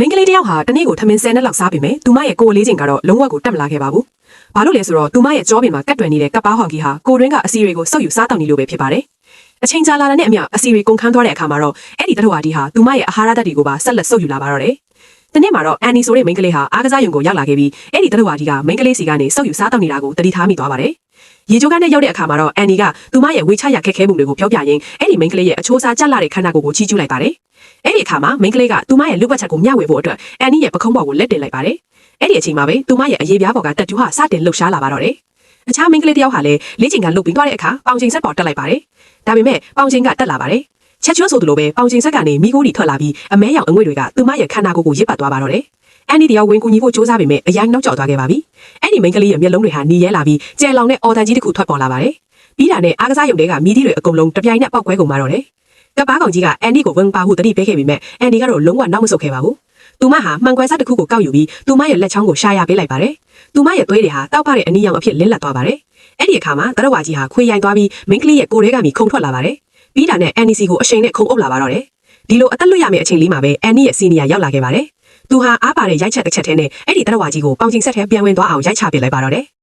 မိန်းကလေးတယောက်ဟာတနေ့ကိုထမင်း10နဲ့လောက်စားပေမဲ့သူမရဲ့ကိုယ်လေးချိန်ကတော့လုံးဝကိုတက်မလာခဲ့ပါဘူး။ဘာလို့လဲဆိုတော့သူမရဲ့ကြောပင်မှာကတ်တွယ်နေတဲ့ကပ်ပါဟောင်ကြီးဟာကိုရင်းကအစီတွေကိုစုပ်ယူစားတောက်နေလို့ပဲဖြစ်ပါတယ်။အချိန်ကြာလာတဲ့အမျှအစီတွေကုန်ခန်းသွားတဲ့အခါမှာတော့အဲ့ဒီတတော်ဝါဒီဟာသူမရဲ့အာဟာရဓာတ်တွေကိုပါဆက်လက်စုပ်ယူလာပါတော့တယ်။တနေ့မှာတော့အန်နီဆိုတဲ့မိန်းကလေးဟာအားကစားရုံကိုရောက်လာခဲ့ပြီးအဲ့ဒီတတော်ဝါဒီကမိန်းကလေးစီကနေစုပ်ယူစားတောက်နေတာကိုတတိထားမိသွားပါတယ်။ရေချိုးကန်းနဲ့ရောက်တဲ့အခါမှာတော့အန်နီကသူမရဲ့ဝေချရခက်ခဲမှုတွေကိုပြောပြရင်းအဲ့ဒီမိန်းကလေးရဲ့အချိုးစားကြက်လာတဲ့ခန္ဓာကိုယ်ကိုချီးကျူးလိုက်ပါတယ်။အဲ့ဒီအခါမှာမိန်းကလေးကသူမရဲ့လူပတ်ချက်ကိုမျှဝေဖို့အတွက်အန်နီရဲ့ပခုံးပေါ်ကိုလက်တင်လိုက်ပါတယ်။အဲ့ဒီအချိန်မှာပဲသူမရဲ့အရေးပြားပေါ်ကတက်တူးဟာစတင်လှုပ်ရှားလာပါတော့တယ်။အခြားမိန်းကလေးတယောက်ဟာလည်းလေ့ကျင့်ခန်းလုပ်ပြီးသွားတဲ့အခါပေါင်ချိန်ဆက်ပေါ်တက်လိုက်ပါတယ်။ဒါပေမဲ့ပေါင်ချိန်ကတက်လာပါတယ်။ချက်ချွတ်ဆိုသလိုပဲပေါင်ချိန်ဆက်ကနေမိခိုးတီထွက်လာပြီးအမဲရောင်အငွေ့တွေကသူမရဲ့ခန္ဓာကိုယ်ကိုရစ်ပတ်သွားပါတော့တယ်။အန်နီတယောက်ဝင်ကူညီဖို့စူးစမ်းပေမဲ့အရင်နောက်ကျော်သွားခဲ့ပါပြီ။အဲ့ဒီမိန်းကလေးရဲ့မျက်လုံးတွေဟာနီးရဲလာပြီးကျယ်လောင်တဲ့အော်တန်ကြီးတစ်ခုထွက်ပေါ်လာပါတယ်။ပြီးတာနဲ့အားကစားရုံတွေကမီးသီးတွေအကုန်လုံးတပြိုင်နက်ပေါက်ကွဲကုန်ပါတော့တယ်။ကပ်ပါကောင်ကြီးကအန်နီကိုဝင်ပါဟုတတိပေးခဲ့ပေမဲ့အန်နီကတော့လုံးဝနောက်မဆုတ်ခဲ့ပါဘူး။သူမဟာမှန်ကွယ်စားတစ်ခုကိုကောက်ယူပြီးသူမရဲ့လက်ချောင်းကိုရှာရပေးလိုက်ပါတယ်။သူမရဲ့သွေးတွေဟာတောက်ပတဲ့အနီရောင်အဖြစ်လင်းလက်သွားပါတယ်။အဲ့ဒီအခါမှာတရဝါကြီးဟာခွေရိုင်သွားပြီးမိန်းကလေးရဲ့ကိုယ်ထဲကနေခုန်ထွက်လာပါတယ်။ပြီးတာနဲ့အန်နီစီကိုအရှိန်နဲ့ခုန်အုပ်လာပါတော့တယ်။ဒီလိုအသက်လွတ်ရမယ့်အချိန်လေးမှာပဲအန်နီရဲ့စီနီယာရောက်လာခဲ့ပါတယ်။သူဟာအားပါတဲ့ရိုက်ချက်တစ်ချက်ထဲနဲ့အဲ့ဒီတရဝါကြီးကိုပေါင်ချိန်ဆက်ထဲပြန်ဝင်သွားအောင်ရိုက်ချပစ်လိုက်ပါတော့တယ်။